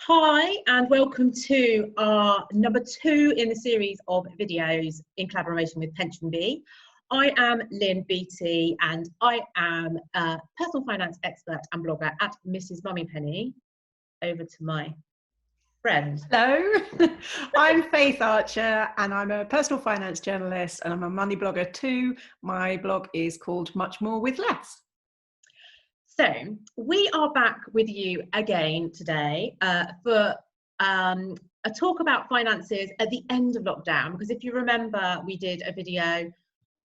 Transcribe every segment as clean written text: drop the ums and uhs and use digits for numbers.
Hi and welcome to our number 2 in the series of videos in collaboration with PensionBee. I am Lynn Beattie and I am a personal finance expert and blogger at Mrs Mummypenny. Over to my friend. Hello, I'm Faith Archer and I'm a personal finance journalist and I'm a money blogger too. My blog is called Much More with Less. So we are back with you again today for a talk about finances at the end of lockdown, because if you remember we did a video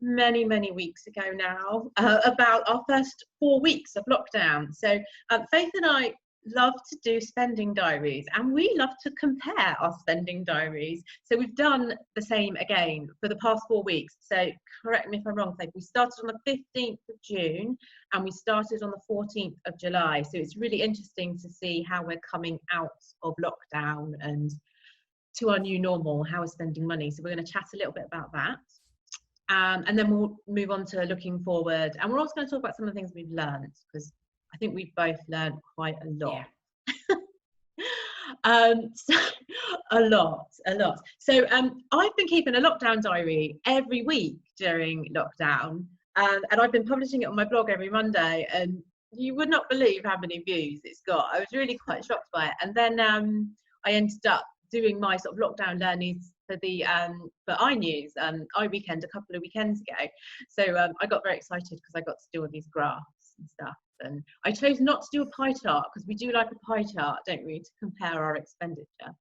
many weeks ago now about our first 4 weeks of lockdown. So Faith and I love to do spending diaries and we love to compare our spending diaries. So we've done the same again for the past 4 weeks. So correct me if I'm wrong, Faith, we started on the 15th of June and we started on the 14th of July. So it's really interesting to see how we're coming out of lockdown and to our new normal, how we're spending money. So we're going to chat a little bit about that. And then we'll move on to looking forward. And we're also going to talk about some of the things we've learned, because I think we've both learned quite a lot. Yeah. So, a lot. So I've been keeping a lockdown diary every week during lockdown, and I've been publishing it on my blog every Monday, and you would not believe how many views it's got. I was really quite shocked by it. And then I ended up doing my sort of lockdown learnings for the for iNews iWeekend a couple of weekends ago. So I got very excited because I got to do all these graphs and stuff. And I chose not to do a pie chart because we do like a pie chart, don't we, to compare our expenditure.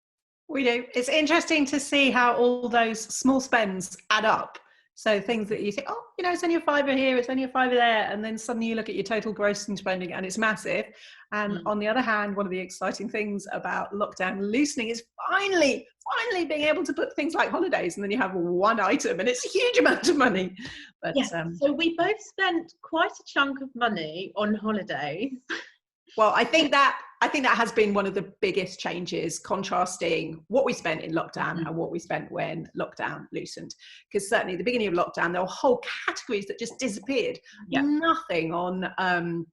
We do. It's interesting to see how all those small spends add up. So things that you think, oh, you know, it's only a £5 here, it's only a £5 there, and then suddenly you look at your total gross spending and it's massive. And on the other hand, one of the exciting things about lockdown loosening is finally being able to put things like holidays, and then you have one item and it's a huge amount of money. But yes, so we both spent quite a chunk of money on holidays. Well, I think that has been one of the biggest changes, contrasting what we spent in lockdown and what we spent when lockdown loosened. Because certainly at the beginning of lockdown, there were whole categories that just disappeared. Yeah. Nothing on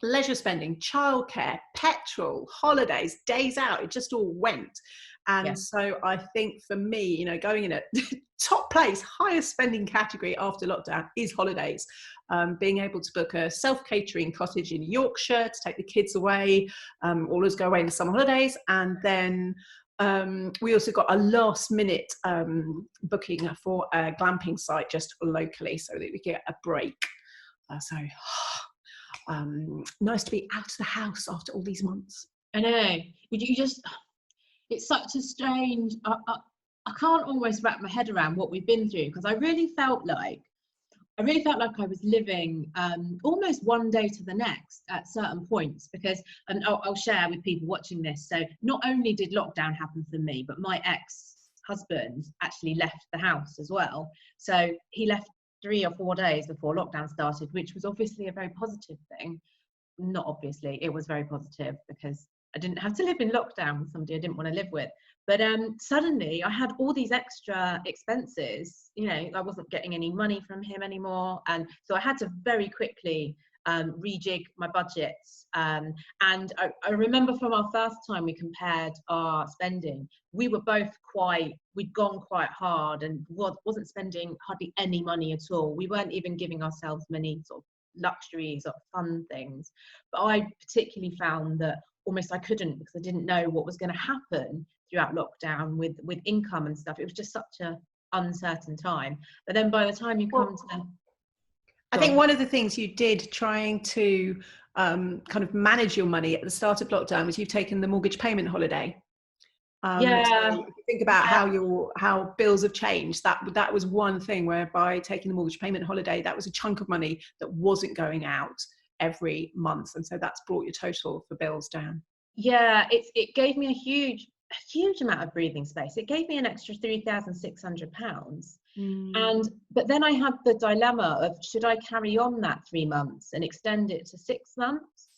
leisure spending, childcare, petrol, holidays, days out. It just all went. And so I think for me, you know, going in at top place, highest spending category after lockdown is holidays. Being able to book a self-catering cottage in Yorkshire to take the kids away, all of us go away in the summer holidays. And then we also got a last minute booking for a glamping site just locally so that we get a break. Nice to be out of the house after all these months. I know. It's such a strange, I can't almost wrap my head around what we've been through, because I really felt like I was living almost one day to the next at certain points, because, and I'll share with people watching this. So not only did lockdown happen for me, but my ex-husband actually left the house as well. So he left 3 or 4 days before lockdown started, which was obviously a very positive thing. Not obviously, it was very positive because I didn't have to live in lockdown with somebody I didn't want to live with. But suddenly I had all these extra expenses. You know, I wasn't getting any money from him anymore. And so I had to very quickly rejig my budgets. And I remember from our first time we compared our spending, we were both we'd gone quite hard and wasn't spending hardly any money at all. We weren't even giving ourselves many sort of luxuries or fun things. But I particularly found that almost I couldn't, because I didn't know what was going to happen throughout lockdown with income and stuff. It was just such a uncertain time. But then by the time you come to I think one of the things you did trying to kind of manage your money at the start of lockdown was you've taken the mortgage payment holiday. So if you think about how bills have changed, that was one thing whereby taking the mortgage payment holiday, that was a chunk of money that wasn't going out every month, and so that's brought your total for bills down. It gave me a huge amount of breathing space. It gave me an extra £3,600. But then I had the dilemma of, should I carry on that 3 months and extend it to 6 months?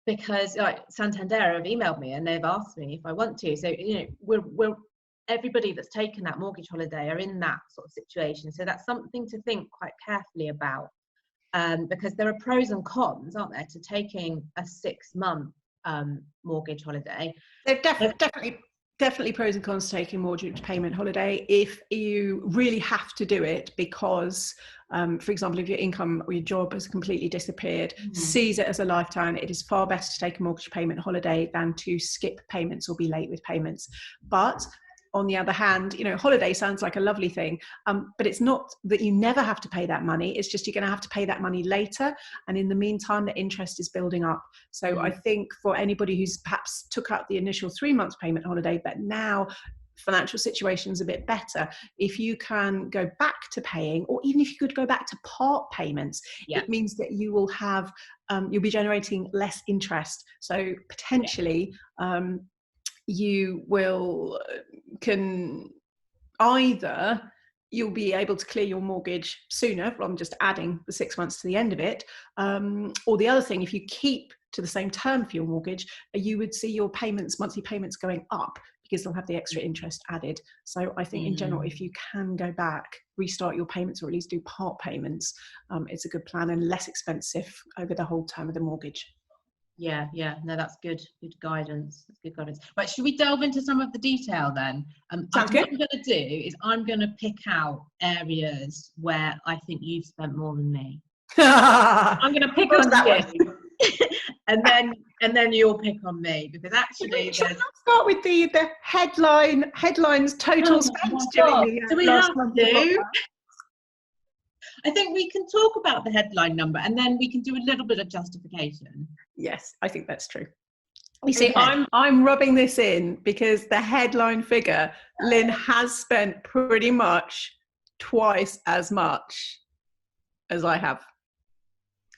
Because Santander have emailed me and they've asked me if I want to. So, you know, we're everybody that's taken that mortgage holiday are in that sort of situation. So that's something to think quite carefully about. Because there are pros and cons, aren't there, to taking a 6-month mortgage holiday. They've definitely pros and cons to taking mortgage payment holiday. If you really have to do it because, for example, if your income or your job has completely disappeared, seize it as a lifetime. It is far better to take a mortgage payment holiday than to skip payments or be late with payments. But on the other hand, holiday sounds like a lovely thing, but it's not that you never have to pay that money. It's just you're going to have to pay that money later. And in the meantime, the interest is building up. So I think for anybody who's perhaps took out the initial 3 months payment holiday, but now financial situation's a bit better, if you can go back to paying, or even if you could go back to part payments, it means that you will have, you'll be generating less interest. So potentially, you can either you'll be able to clear your mortgage sooner rather than just adding the 6 months to the end of it, or the other thing, if you keep to the same term for your mortgage, you would see your monthly payments going up because they'll have the extra interest added. So I think in general, if you can go back, restart your payments, or at least do part payments, it's a good plan and less expensive over the whole term of the mortgage. Yeah, no, that's good guidance. That's good guidance. Right, should we delve into some of the detail then? Sounds good. What I'm going to do is I'm going to pick out areas where I think you've spent more than me. I'm going to pick on you, and then you'll pick on me, because actually, should we not start with the headlines total spend during the do we have to? I think we can talk about the headline number and then we can do a little bit of justification. Yes, I think that's true. You see, I'm rubbing this in because the headline figure, Lynn has spent pretty much twice as much as I have.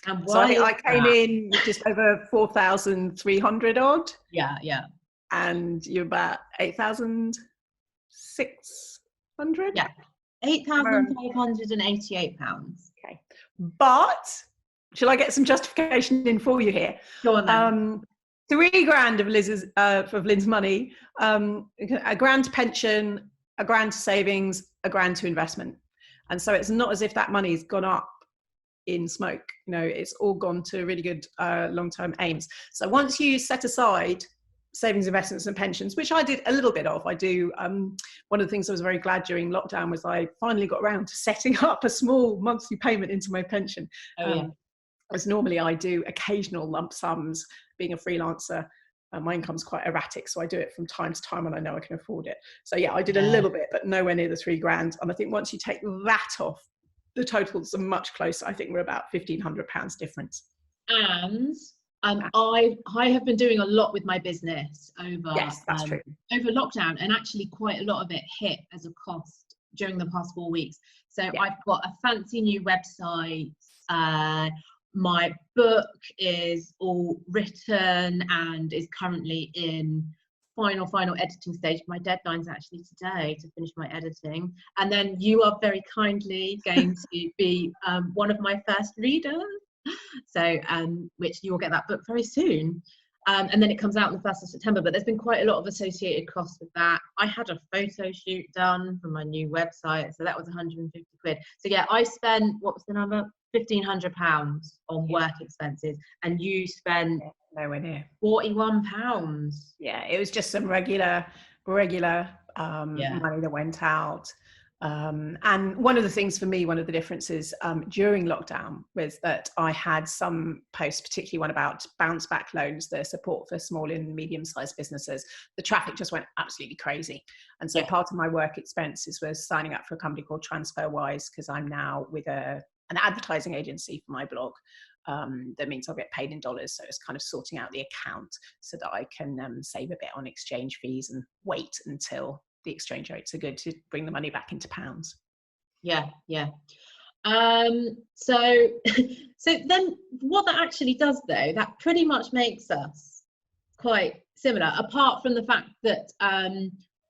And so I think I came in just over 4,300 odd. Yeah. And you're about 8,600. Yeah. £8,588. Okay, but shall I get some justification in for you here? Go on then. £3,000 of Lynn's money, a grand to pension, a grand to savings, a grand to investment, and so it's not as if that money's gone up in smoke. It's all gone to really good long-term aims. So once you set aside savings, investments and pensions, which I did a little bit of. I do, one of the things I was very glad during lockdown was I finally got around to setting up a small monthly payment into my pension. As normally I do occasional lump sums. Being a freelancer, my income's quite erratic, so I do it from time to time when I know I can afford it. So I did a little bit, but nowhere near the £3,000. And I think once you take that off, the totals are much closer. I think we're about £1,500 difference. And I have been doing a lot with my business over lockdown, and actually quite a lot of it hit as a cost during the past 4 weeks. So I've got a fancy new website. My book is all written and is currently in final editing stage. My deadline's actually today to finish my editing, and then you are very kindly going to be one of my first readers. So which you will get that book very soon, and then it comes out on the 1st of September. But there's been quite a lot of associated costs with that. I had a photo shoot done for my new website, so that was 150 quid. So I spent, what was the number, £1,500 on work expenses, and you spent nowhere near £41. It was just some regular money that went out. And one of the things for me, one of the differences during lockdown was that I had some posts, particularly one about bounce back loans, the support for small and medium-sized businesses. The traffic just went absolutely crazy. And so part of my work expenses was signing up for a company called TransferWise, because I'm now with an advertising agency for my blog. That means I'll get paid in dollars. So it's kind of sorting out the account so that I can save a bit on exchange fees and wait until the exchange rates are good to bring the money back into pounds. So then what that actually does, though, that pretty much makes us quite similar, apart from the fact that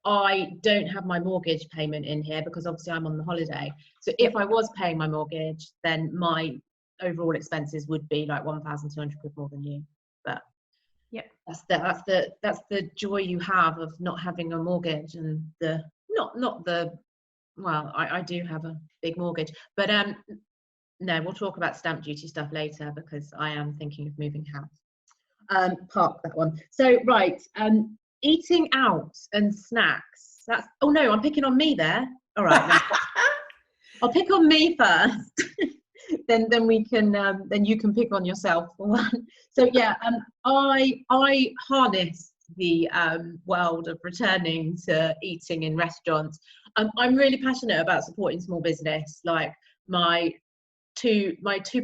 I don't have my mortgage payment in here because obviously I'm on the holiday. So if I was paying my mortgage, then my overall expenses would be like 1,200 quid more than you. But that's the joy you have of not having a mortgage, and I do have a big mortgage, but no, we'll talk about stamp duty stuff later because I am thinking of moving house. Park that one. So right, eating out and snacks. That's, oh no, I'm picking on me there. All right, no, I'll pick on me first. then we can then you can pick on yourself for one. So yeah, I harness the world of returning to eating in restaurants. I'm really passionate about supporting small business. Like my two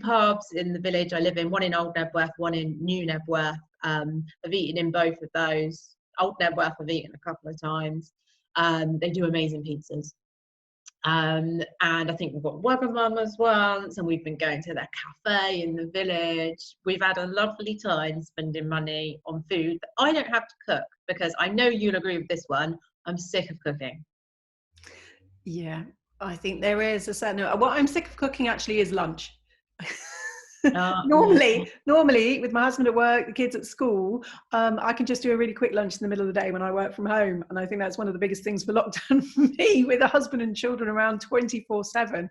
pubs in the village I live in, one in Old Nebworth, one in New Nebworth. I've eaten in both of those. Old Nebworth I've eaten a couple of times. They do amazing pizzas. And I think we've got Wagamama's once, and we've been going to that cafe in the village. We've had a lovely time spending money on food that I don't have to cook, because I know you'll agree with this one. I'm sick of cooking. Yeah, I think there is a certain, what I'm sick of cooking actually is lunch. Normally with my husband at work, the kids at school, I can just do a really quick lunch in the middle of the day when I work from home. And I think that's one of the biggest things for lockdown for me, with a husband and children around 24/7.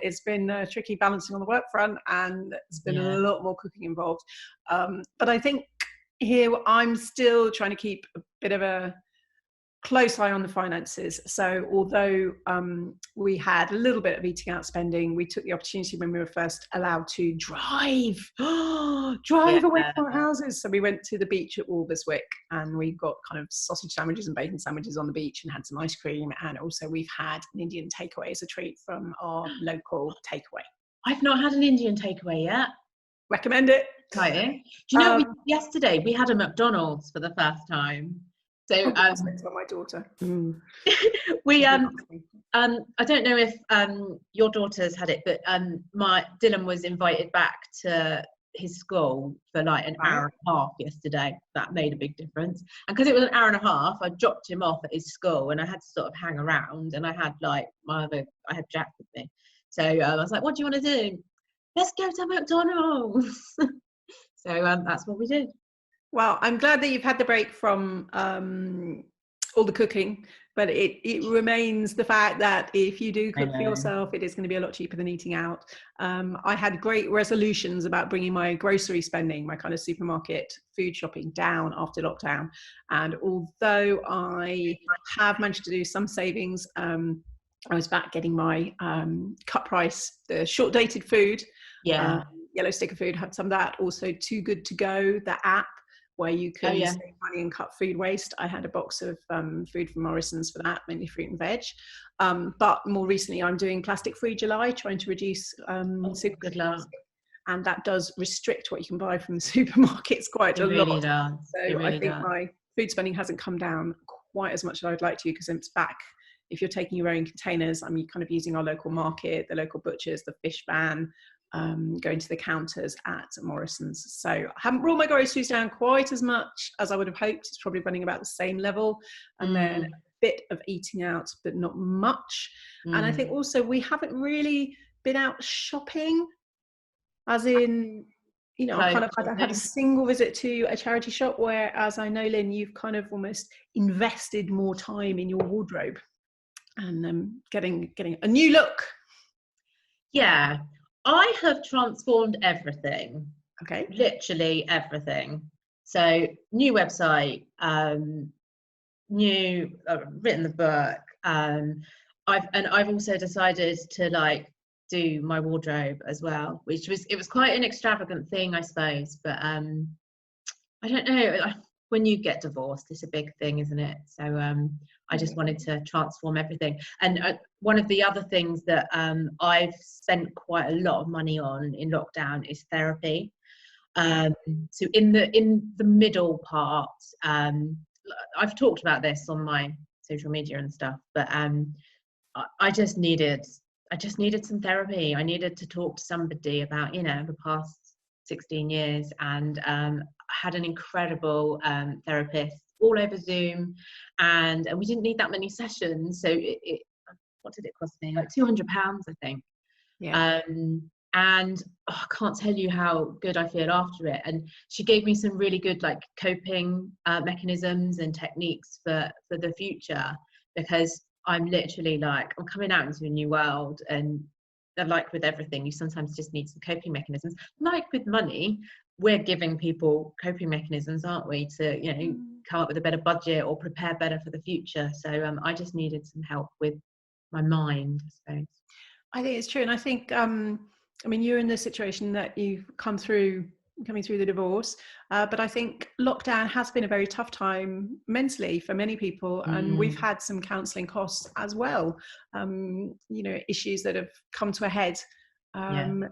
It's been tricky balancing on the work front, and there's been a lot more cooking involved. But I think here I'm still trying to keep a bit of a close eye on the finances. So although we had a little bit of eating out spending, we took the opportunity when we were first allowed to drive away from our houses. So we went to the beach at Walberswick, and we got kind of sausage sandwiches and bacon sandwiches on the beach, and had some ice cream. And also we've had an Indian takeaway as a treat from our local takeaway. I've not had an Indian takeaway yet. Recommend it. Exciting. Do you know, yesterday we had a McDonald's for the first time. So that's my daughter. We I don't know if your daughter's had it, but Dylan was invited back to his school for like an hour and a half yesterday. That made a big difference. And because it was an hour and a half, I dropped him off at his school, and I had to sort of hang around, and I had like I had Jack with me. So I was like, what do you want to do? Let's go to McDonald's. So that's what we did. Well, I'm glad that you've had the break from all the cooking, but it remains the fact that if you do cook for yourself, it is going to be a lot cheaper than eating out. I had great resolutions about bringing my grocery spending, my kind of supermarket food shopping, down after lockdown. And although I have managed to do some savings, I was back getting my cut price, the short dated food, yellow sticker food, had some of that. Also Too Good To Go, the app, where you can save money and cut food waste. I had a box of food from Morrison's for that, mainly fruit and veg. But more recently, I'm doing Plastic-Free July, trying to reduce good luck. And that does restrict what you can buy from the supermarkets quite a lot. Really does. So I think my food spending hasn't come down quite as much as I'd like to, because it's back. If you're taking your own containers, I'm kind of using our local market, the local butchers, the fish van, going to the counters at Morrison's. So I haven't brought my groceries down quite as much as I would have hoped. It's probably running about the same level. And then a bit of eating out, but not much. And I think also we haven't really been out shopping, as in, you know, I had a single visit to a charity shop, whereas I know, Lynn, you've kind of almost invested more time in your wardrobe and getting a new look. Yeah. I have transformed everything. Okay. Literally everything. So new website, written the book. I've also decided to like do my wardrobe as well, it was quite an extravagant thing, I suppose. But I don't know. When you get divorced, it's a big thing, isn't it? So I just wanted to transform everything. And one of the other things that I've spent quite a lot of money on in lockdown is therapy. So in the middle part, I've talked about this on my social media and stuff, but I just needed some therapy. I needed to talk to somebody about, you know, the past 16 years, and had an incredible therapist all over Zoom, and we didn't need that many sessions. So it what did it cost me? Like £200, I think. Yeah. And I can't tell you how good I feel after it. And she gave me some really good like coping mechanisms and techniques for the future, because I'm literally like, I'm coming out into a new world, and like with everything, you sometimes just need some coping mechanisms. Like with money, we're giving people coping mechanisms, aren't we, to, you know, come up with a better budget or prepare better for the future. So I just needed some help with my mind, I suppose. I think it's true. And I think, I mean, you're in the situation that you've coming through the divorce, but I think lockdown has been a very tough time mentally for many people, and we've had some counselling costs as well, you know, issues that have come to a head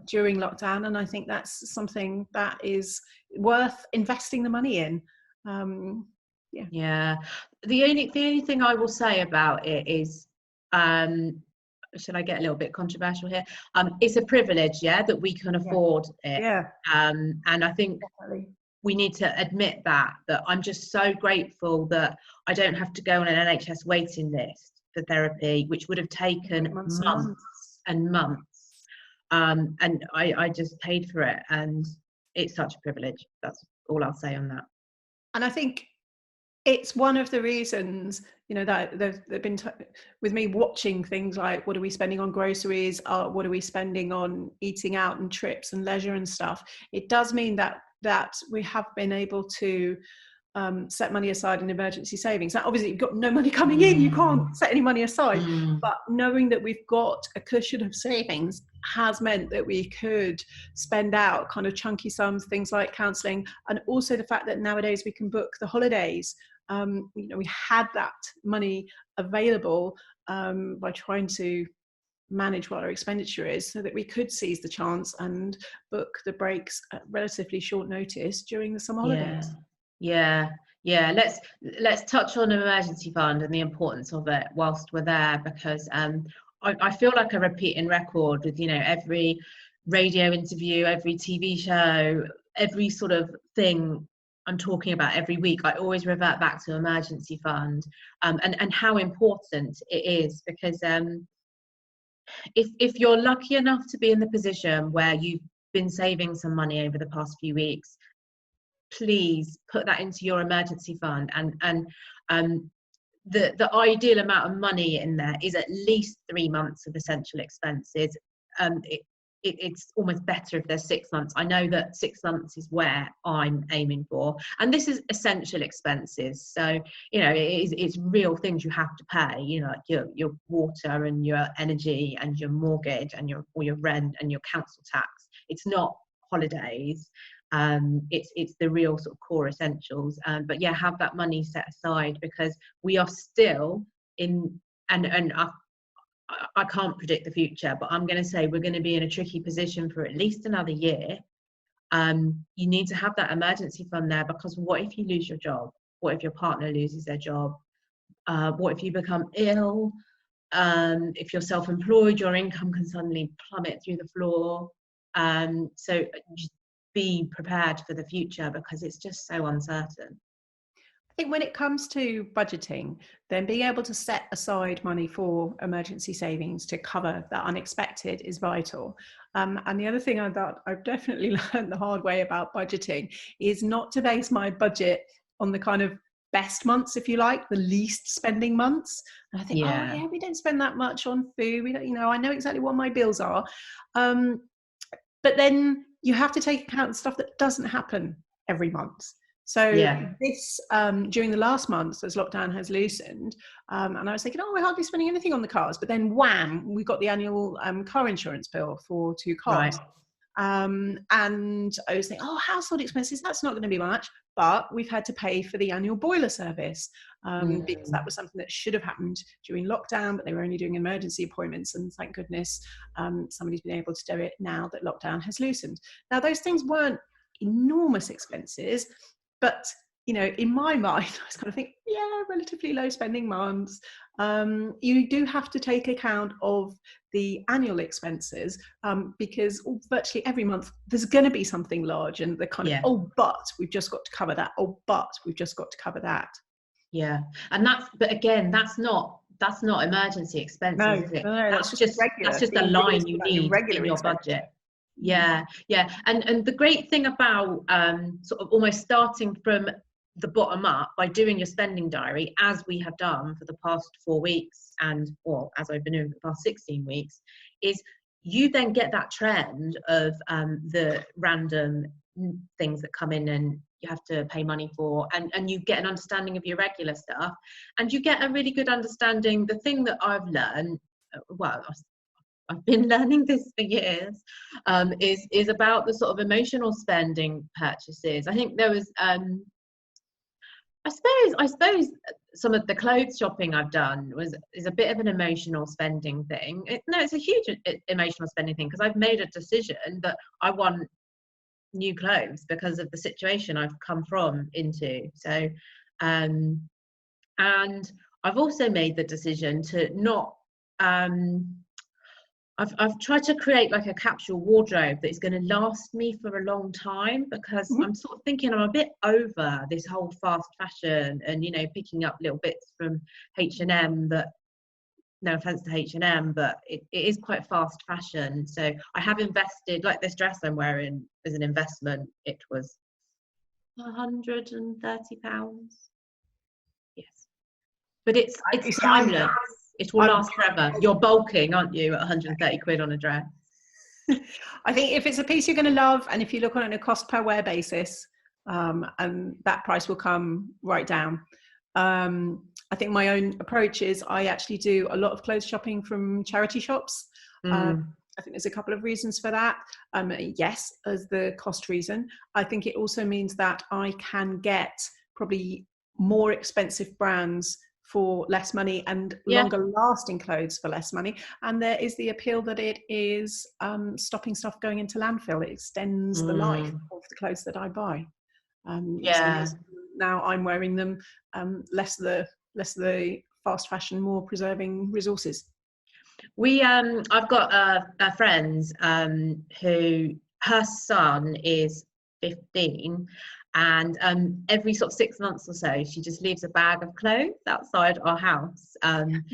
during lockdown, and I think that's something that is worth investing the money in. The only thing I will say about it is, should I get a little bit controversial here? It's a privilege, that we can afford it. And I think we need to admit that I'm just so grateful that I don't have to go on an NHS waiting list for therapy, which would have taken months and months. And I just paid for it, and it's such a privilege. That's all I'll say on that. And I think it's one of the reasons, you know, that they've been with me watching things like, what are we spending on groceries? What are we spending on eating out and trips and leisure and stuff? It does mean that we have been able to set money aside in emergency savings. Now, obviously, you've got no money coming in, you can't set any money aside. But knowing that we've got a cushion of savings has meant that we could spend out kind of chunky sums, things like counselling, and also the fact that nowadays we can book the holidays. You know, we had that money available by trying to manage what our expenditure is, so that we could seize the chance and book the breaks at relatively short notice during the summer holidays. Let's touch on an emergency fund and the importance of it whilst we're there, because I feel like a repeating record with, you know, every radio interview, every TV show, every sort of thing I'm talking about every week. I always revert back to emergency fund, and how important it is, because if you're lucky enough to be in the position where you've been saving some money over the past few weeks, please put that into your emergency fund, and the ideal amount of money in there is at least 3 months of essential expenses. It's almost better if there's 6 months. I know that 6 months is where I'm aiming for, and this is essential expenses. So, you know, it's real things you have to pay. You know, like your water and your energy and your mortgage and your rent and your council tax. It's not holidays. It's the real sort of core essentials. But yeah, have that money set aside, because we are still in, and I can't predict the future, but I'm going to say we're going to be in a tricky position for at least another year. You need to have that emergency fund there, because what if you lose your job? What if your partner loses their job? What if you become ill? If you're self-employed, your income can suddenly plummet through the floor. So just be prepared for the future, because it's just so uncertain. I think when it comes to budgeting, then being able to set aside money for emergency savings to cover that unexpected is vital. And the other thing that I've definitely learned the hard way about budgeting is not to base my budget on the kind of best months, if you like, the least spending months. And I think, we don't spend that much on food. We don't, you know, I know exactly what my bills are. But then you have to take account of stuff that doesn't happen every month. So this, during the last month, as lockdown has loosened, and I was thinking, we're hardly spending anything on the cars, but then wham, we got the annual car insurance bill for 2 cars. And I was thinking, household expenses, that's not going to be much, but we've had to pay for the annual boiler service, because that was something that should have happened during lockdown, but they were only doing emergency appointments, and thank goodness somebody's been able to do it now that lockdown has loosened. Now, those things weren't enormous expenses, but, you know, in my mind, I was kind of thinking, relatively low spending months. You do have to take account of the annual expenses, because virtually every month there's going to be something large, and the kind of, but we've just got to cover that. But we've just got to cover that. Yeah, and but again, that's not emergency expenses, is it? No, that's just a line you need in your budget. And the great thing about sort of almost starting from the bottom up by doing your spending diary, as we have done for the past 4 weeks, as I've been doing for the past 16 weeks, is you then get that trend of the random things that come in and you have to pay money for, and you get an understanding of your regular stuff, and you get a really good understanding. The thing that I've learned, well, I've been learning this for years, is about the sort of emotional spending purchases. I think there was I suppose some of the clothes shopping I've done is a bit of an emotional spending thing. It's a huge emotional spending thing, because I've made a decision that I want new clothes because of the situation I've come into. So, and I've also made the decision to not. I've tried to create like a capsule wardrobe that is going to last me for a long time, because I'm sort of thinking I'm a bit over this whole fast fashion and, you know, picking up little bits from H&M that, no offense to H&M, but it is quite fast fashion. So I have invested, like this dress I'm wearing as an investment, it was £130. Yes. But it's timeless. It will last forever. You're bulking, aren't you, at 130 quid on a dress? I think if it's a piece you're going to love, and if you look on it on a cost per wear basis, and that price will come right down. I think my own approach is I actually do a lot of clothes shopping from charity shops. I think there's a couple of reasons for that. Yes, as the cost reason. I think it also means that I can get probably more expensive brands for less money, and longer lasting clothes for less money. And there is the appeal that it is stopping stuff going into landfill. It extends the life of the clothes that I buy. So yes, now I'm wearing them, less the fast fashion, more preserving resources. I've got a friend who, her son is 15, and every sort of 6 months or so she just leaves a bag of clothes outside our house, and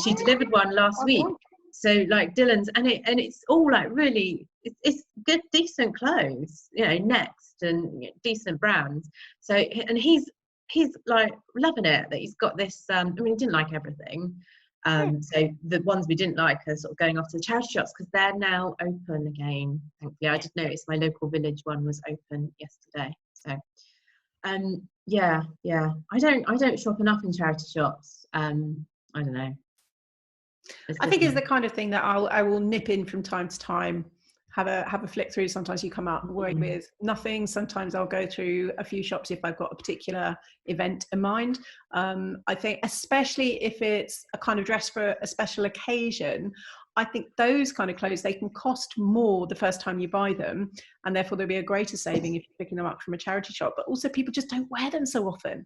she delivered one last week. So like Dylan's, and it's all like really, it's good, decent clothes, you know, Next and decent brands. So, and he's like loving it that he's got this. I mean, he didn't like everything. So the ones we didn't like are sort of going off to the charity shops, because they're now open again. Thankfully, I did notice my local village one was open yesterday. So, yeah. I don't shop enough in charity shops. I don't know. I think it's the kind of thing that I will nip in from time to time, have a flick through. Sometimes you come out with nothing. Sometimes I'll go through a few shops if I've got a particular event in mind. I think especially if it's a kind of dress for a special occasion, I think those kind of clothes, they can cost more the first time you buy them, and therefore there'll be a greater saving if you're picking them up from a charity shop. But also people just don't wear them so often.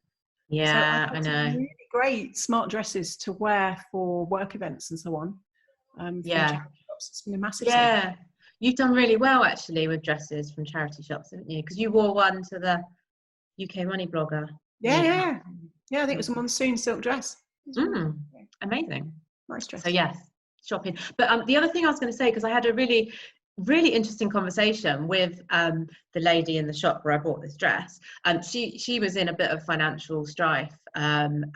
Yeah, so I know. Really great smart dresses to wear for work events and so on. From charity shops, it's been a massive saving. You've done really well actually with dresses from charity shops, haven't you? Because you wore one to the UK Money blogger. Yeah. I think it was a monsoon silk dress. Amazing. Nice dress. So yes, shopping. But the other thing I was going to say, because I had a really interesting conversation with the lady in the shop where I bought this dress. She was in a bit of financial strife, and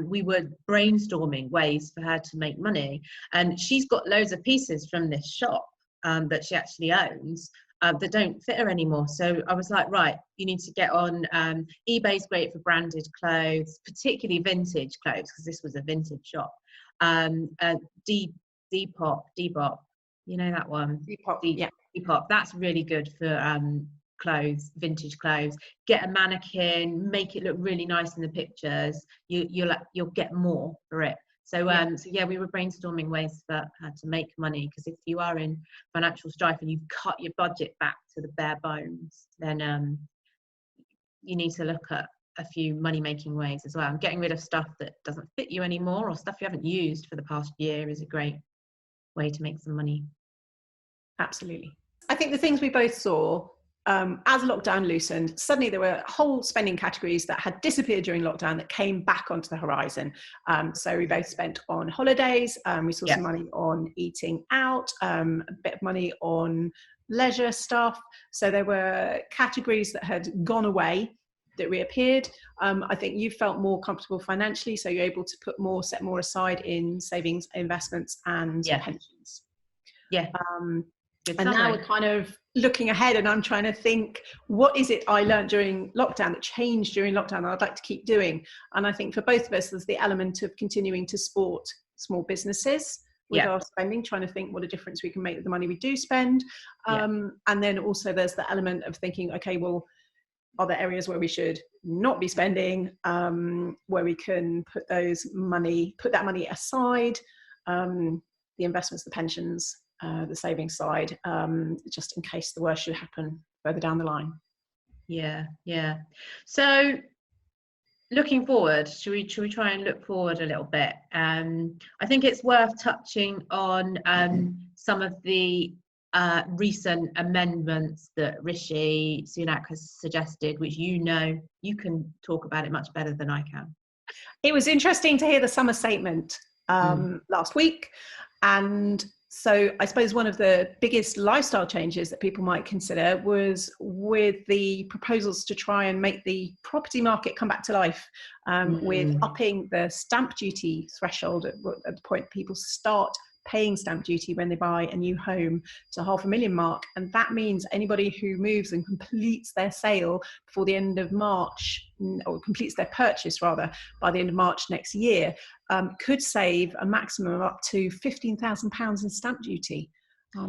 we were brainstorming ways for her to make money. And she's got loads of pieces from this shop that she actually owns that don't fit her anymore. So I was like, right, you need to get on. eBay's great for branded clothes, particularly vintage clothes, because this was a vintage shop. Depop, you know that one? Depop. That's really good for clothes, vintage clothes. Get a mannequin, make it look really nice in the pictures. You'll get more for it. So we were brainstorming ways for how to make money, because if you are in financial strife and you've cut your budget back to the bare bones, then you need to look at a few money making ways as well. And getting rid of stuff that doesn't fit you anymore, or stuff you haven't used for the past year, is a great way to make some money. Absolutely. I think the things we both saw, as lockdown loosened, suddenly there were whole spending categories that had disappeared during lockdown that came back onto the horizon. So we both spent on holidays, we saw some money on eating out, a bit of money on leisure stuff. So there were categories that had gone away that reappeared. I think you felt more comfortable financially, so you're able to set more aside in savings, investments and pensions. Yeah. And now we're kind of looking ahead, and I'm trying to think, what is it I learned during lockdown that changed during lockdown that I'd like to keep doing? And I think for both of us, there's the element of continuing to support small businesses with our spending, trying to think what a difference we can make with the money we do spend. And then also there's the element of thinking, okay, well, are there areas where we should not be spending, where we can put that money aside, the investments, the pensions, the savings side, just in case the worst should happen further down the line. Yeah. So looking forward, should we try and look forward a little bit? I think it's worth touching on some of the recent amendments that Rishi Sunak has suggested, which you can talk about it much better than I can. It was interesting to hear the summer statement last week, and so I suppose one of the biggest lifestyle changes that people might consider was with the proposals to try and make the property market come back to life, with upping the stamp duty threshold at the point people start paying stamp duty when they buy a new home to $500,000 mark. And that means anybody who moves and completes their sale before the end of March, or completes their purchase rather, by the end of March next year, could save a maximum of up to £15,000 in stamp duty.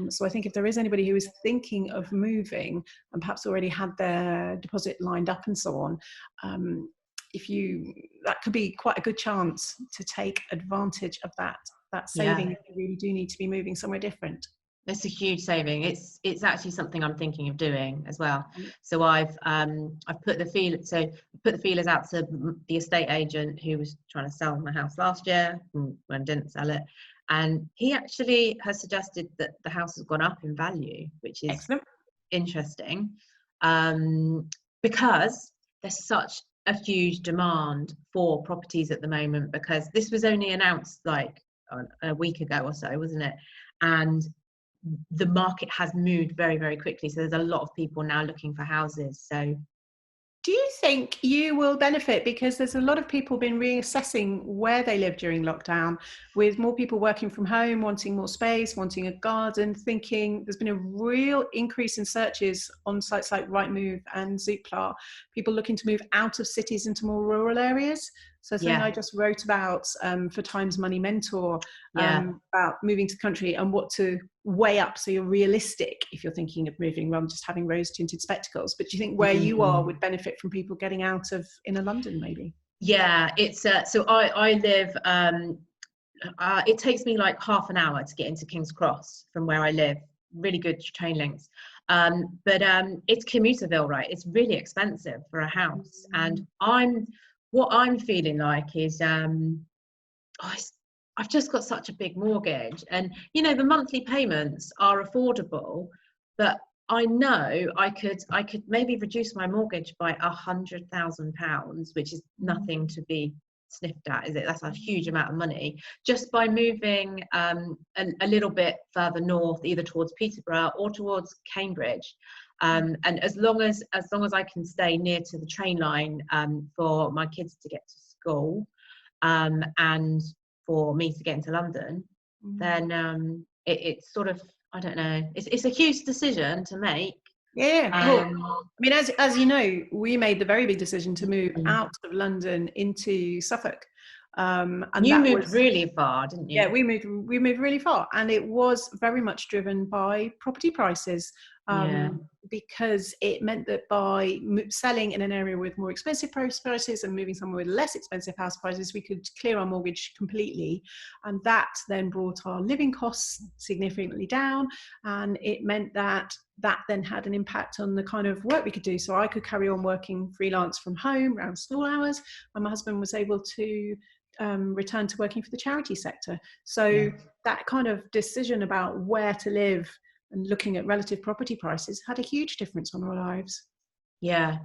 So I think if there is anybody who is thinking of moving and perhaps already had their deposit lined up and so on, that could be quite a good chance to take advantage of that saving if you really do need to be moving somewhere different. It's a huge saving. It's actually something I'm thinking of doing as well. So I've put the feelers out to the estate agent who was trying to sell my house last year and didn't sell it, and he actually has suggested that the house has gone up in value, which is excellent. Interesting, because there's such a huge demand for properties at the moment, because this was only announced like a week ago or so, wasn't it? And the market has moved very, very quickly. So there's a lot of people now looking for houses. So do you think you will benefit, because there's a lot of people been reassessing where they live during lockdown, with more people working from home, wanting more space, wanting a garden, thinking there's been a real increase in searches on sites like Rightmove and Zoopla, people looking to move out of cities into more rural areas. So something I just wrote about for Times Money Mentor, about moving to the country and what to weigh up so you're realistic if you're thinking of moving, rather than just having rose-tinted spectacles. But do you think where you are would benefit from people getting out of inner London maybe? Yeah, it's so I live, it takes me like half an hour to get into King's Cross from where I live. Really good train links. But it's Commuterville, right? It's really expensive for a house. And what I'm feeling like is I've just got such a big mortgage, and the monthly payments are affordable, but I know I could maybe reduce my mortgage by £100,000, which is nothing to be sniffed at, is it? That's a huge amount of money, just by moving a little bit further north, either towards Peterborough or towards Cambridge. And as long as I can stay near to the train line for my kids to get to school, and for me to get into London, then it's sort of, I don't know, it's a huge decision to make. I mean, as you know, we made the very big decision to move out of London into Suffolk. And you moved really far, didn't you? Yeah, we moved really far, and it was very much driven by property prices, because it meant that by selling in an area with more expensive house prices and moving somewhere with less expensive house prices, we could clear our mortgage completely, and that then brought our living costs significantly down, and it meant that then had an impact on the kind of work we could do. So I could carry on working freelance from home around school hours, and my husband was able to return to working for the charity sector. So that kind of decision about where to live and looking at relative property prices had a huge difference on our lives. Yeah.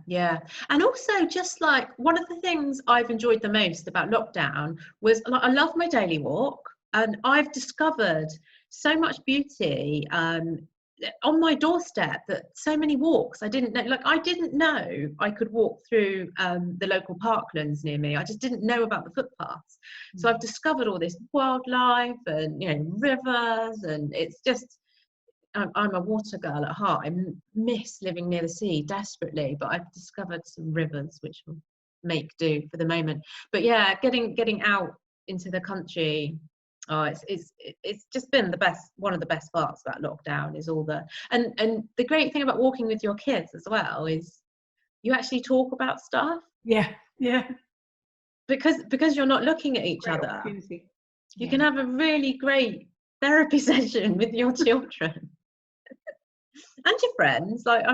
And also, just like, one of the things I've enjoyed the most about lockdown was, like, I love my daily walk, and I've discovered so much beauty on my doorstep, that so many walks I didn't know. Like, I didn't know I could walk through the local parklands near me. I just didn't know about the footpaths. So I've discovered all this wildlife and rivers, and it's just I'm a water girl at heart. I miss living near the sea desperately, but I've discovered some rivers which will make do for the moment. But yeah, getting out into the country, oh, it's just been one of the best parts about lockdown is all the and the great thing about walking with your kids as well is you actually talk about stuff. Yeah. Because you're not looking at each Great other. opportunity. You can have a really great therapy session with your children and your friends. Like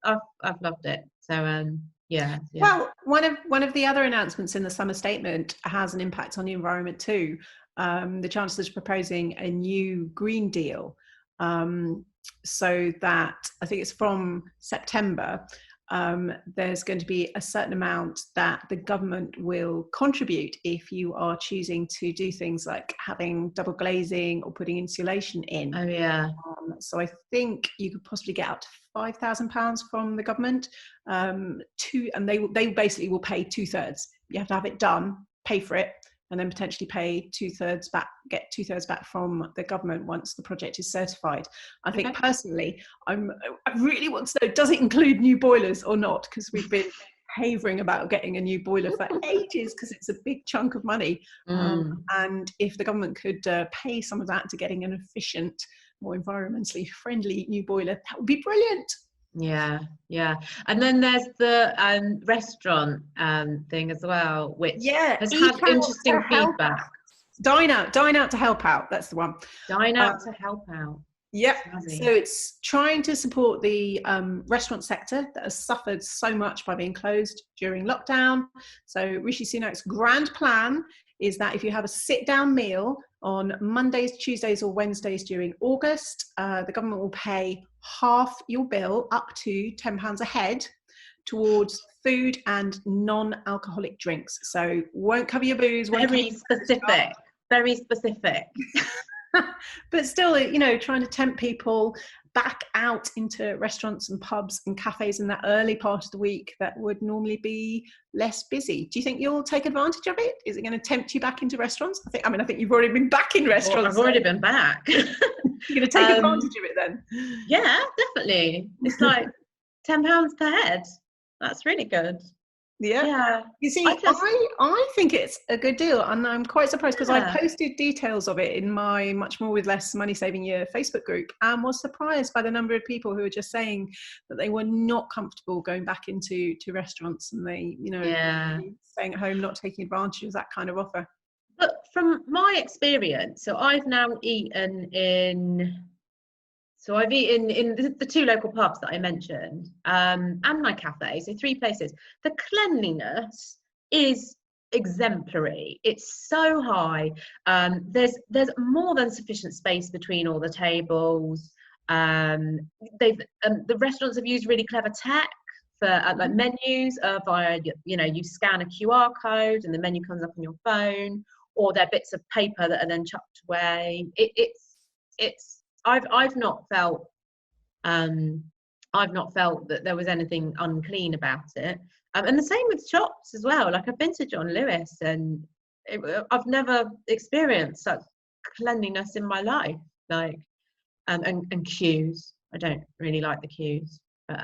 I've loved it. So yeah. Well, one of the other announcements in the summer statement has an impact on the environment too. The Chancellor's proposing a new Green Deal, so that I think it's from September. There's going to be a certain amount that the government will contribute if you are choosing to do things like having double glazing or putting insulation in. Oh yeah. So I think you could possibly get up to £5,000 from the government, and they basically will pay 2/3. You have to have it done, pay for it, and then potentially pay 2/3 back, get 2/3 back from the government once the project is certified. I think personally, I really want to know, does it include new boilers or not? Because we've been havering about getting a new boiler for ages because it's a big chunk of money. And if the government could pay some of that to getting an efficient, more environmentally friendly new boiler, that would be brilliant. Yeah. And then there's the restaurant thing as well, which has had interesting feedback. Dine out to help out. That's the one. Dine out to help out. Yep. So it's trying to support the restaurant sector that has suffered so much by being closed during lockdown. So Rishi Sunak's grand plan is that if you have a sit-down meal on Mondays, Tuesdays or Wednesdays during August, the government will pay half your bill, up to £10 a head, towards food and non-alcoholic drinks. So won't cover your booze. Very specific. Very specific. But still, trying to tempt people back out into restaurants and pubs and cafes in that early part of the week that would normally be less busy. Do you think you'll take advantage of it? Is it going to tempt you back into restaurants? I think you've already been back in restaurants. I've already been back. You're going to take advantage of it then? Yeah, definitely. It's like £10 per head. That's really good. Yeah. You see, I think it's a good deal, and I'm quite surprised because I posted details of it in my Much More with Less Money Saving Year Facebook group, and was surprised by the number of people who were just saying that they were not comfortable going back into restaurants, and they, staying at home, not taking advantage of that kind of offer. But from my experience, so I've now eaten in the two local pubs that I mentioned, and my cafe, so 3 places. The cleanliness is exemplary. It's so high. There's more than sufficient space between all the tables. The restaurants have used really clever tech for like menus via, you scan a QR code and the menu comes up on your phone, or they're bits of paper that are then chucked away. I've not felt that there was anything unclean about it, and the same with shops as well. Like I've been to John Lewis, and I've never experienced such cleanliness in my life. Like and queues. I don't really like the queues, but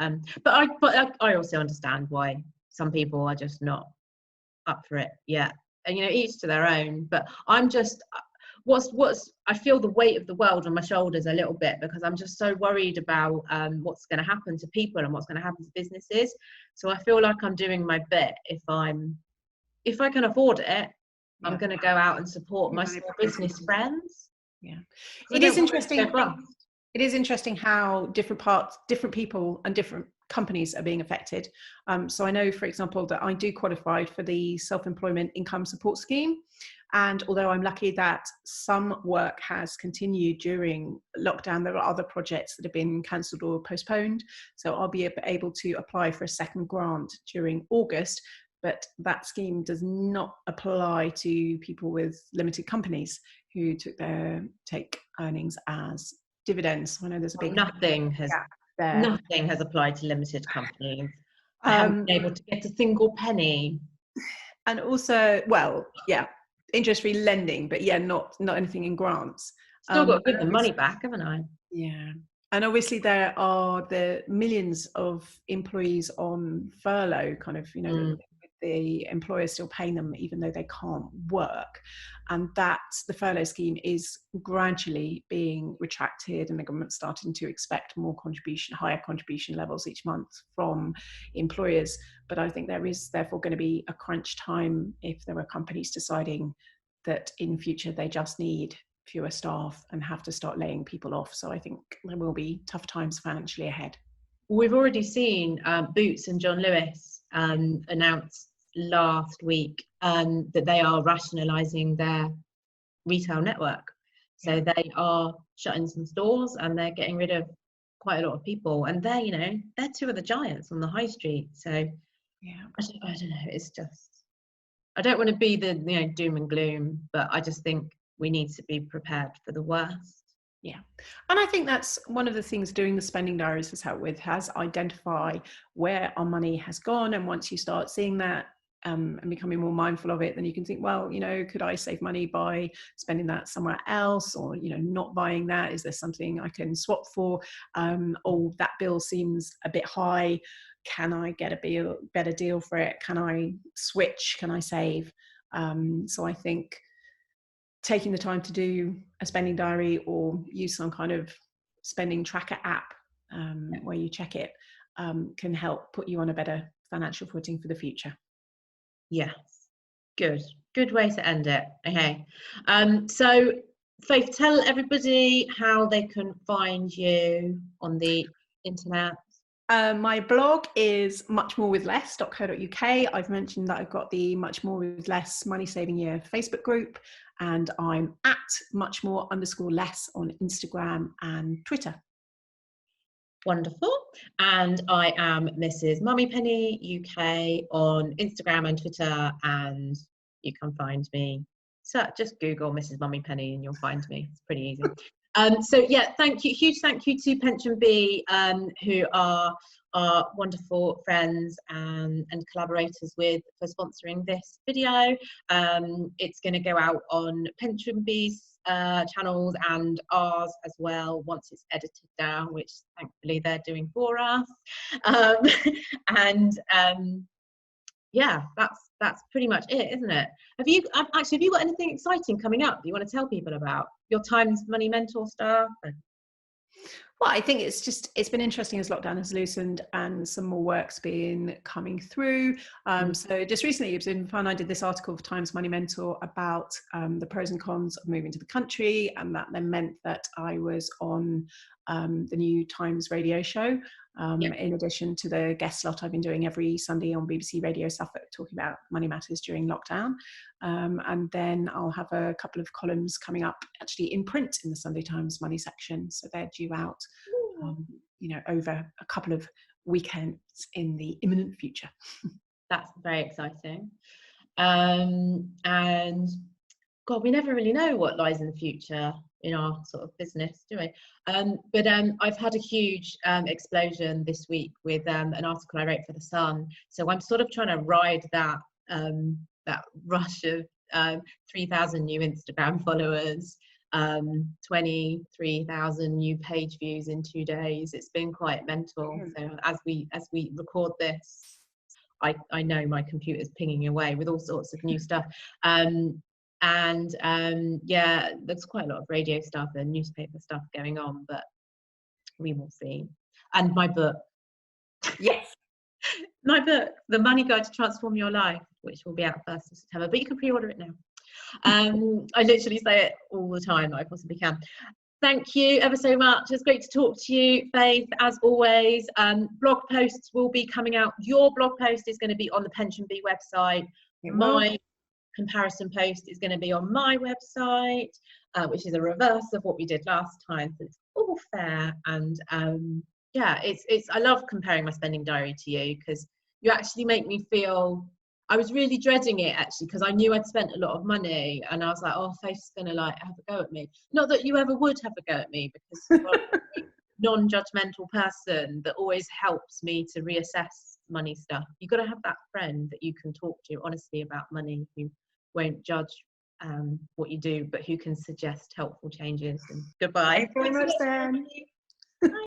I also understand why some people are just not up for it yet. And each to their own. But I'm just. I feel the weight of the world on my shoulders a little bit, because I'm just so worried about what's going to happen to people and what's going to happen to businesses. So I feel like I'm doing my bit. If I can afford it, I'm going to go out and support my small business friends. Yeah, it is interesting. It is interesting how different people and different companies are being affected. So I know, for example, that I do qualify for the self-employment income support scheme. And although I'm lucky that some work has continued during lockdown, there are other projects that have been cancelled or postponed. So I'll be able to apply for a second grant during August, but that scheme does not apply to people with limited companies who take earnings as dividends. I know there's a big nothing has applied to limited companies. I haven't been able to get a single penny. And also, interest-free lending, but not anything in grants. Still got to give the money back, haven't I? Yeah. And obviously there are the millions of employees on furlough, kind of, with the employer still paying them even though they can't work. And that the furlough scheme is gradually being retracted, and the government's starting to expect higher contribution levels each month from employers. But I think there is therefore going to be a crunch time if there are companies deciding that in future they just need fewer staff and have to start laying people off. So I think there will be tough times financially ahead. We've already seen Boots and John Lewis announced last week that they are rationalising their retail network. So they are shutting some stores and they're getting rid of quite a lot of people. And they're two of the giants on the high street. So I don't know. It's just, I don't want to be the doom and gloom, but I just think we need to be prepared for the worst. Yeah. And I think that's one of the things doing the spending diaries has helped with, has identify where our money has gone. And once you start seeing that and becoming more mindful of it, then you can think, well, could I save money by spending that somewhere else, or, not buying that? Is there something I can swap for? Oh, that bill seems a bit high. Can I get a better deal for it? Can I switch? Can I save? So I think taking the time to do a spending diary or use some kind of spending tracker app where you check it can help put you on a better financial footing for the future. Yes, good way to end it. Okay, so Faith, tell everybody how they can find you on the internet. My blog is muchmorewithless.co.uk. I've mentioned that I've got the Much More With Less Money Saving Year Facebook group, and I'm at muchmore_less on Instagram and Twitter. Wonderful. And I am Mrs Mummypenny UK on Instagram and Twitter, and you can find me. So just Google Mrs Mummypenny and you'll find me. It's pretty easy. So yeah, thank you. Huge thank you to PensionBee, who are our wonderful friends and collaborators for sponsoring this video. It's going to go out on PensionBee's channels and ours as well once it's edited down, which thankfully they're doing for us. Yeah, that's pretty much it, isn't it? Have you got anything exciting coming up that you want to tell people about? Your Times Money Mentor stuff? Well, I think it's been interesting as lockdown has loosened and some more work's been coming through. So just recently it's been fun. I did this article for Times Money Mentor about the pros and cons of moving to the country, and that then meant that I was on the new Times radio show, in addition to the guest slot I've been doing every Sunday on BBC Radio Suffolk talking about money matters during lockdown. And then I'll have a couple of columns coming up actually in print in the Sunday Times Money section. So they're due out, over a couple of weekends in the imminent future. That's very exciting. And God, we never really know what lies in the future in our sort of business, do we? But I've had a huge explosion this week with an article I wrote for The Sun. So I'm sort of trying to ride that rush of 3,000 new Instagram followers, 23,000 new page views in 2 days. It's been quite mental. So as we record this, I know my computer's pinging away with all sorts of new stuff. Yeah, there's quite a lot of radio stuff and newspaper stuff going on, but we will see. And my book. Yes. My book, The Money Guide to Transform Your Life, which will be out 1st of September, but you can pre-order it now. I literally say it all the time that I possibly can. Thank you ever so much. It's great to talk to you, Faith, as always. Blog posts will be coming out. Your blog post is going to be on the PensionBee website. My comparison post is going to be on my website, which is a reverse of what we did last time. So it's all fair. And yeah, I love comparing my spending diary to you, because you actually make me feel, I was really dreading it actually, because I knew I'd spent a lot of money, and I was like, oh, Faith's gonna like have a go at me. Not that you ever would have a go at me, because you're a non-judgmental person that always helps me to reassess money stuff. You've got to have that friend that you can talk to honestly about money, who won't judge what you do, but who can suggest helpful changes. And goodbye. Thanks very much then. Bye.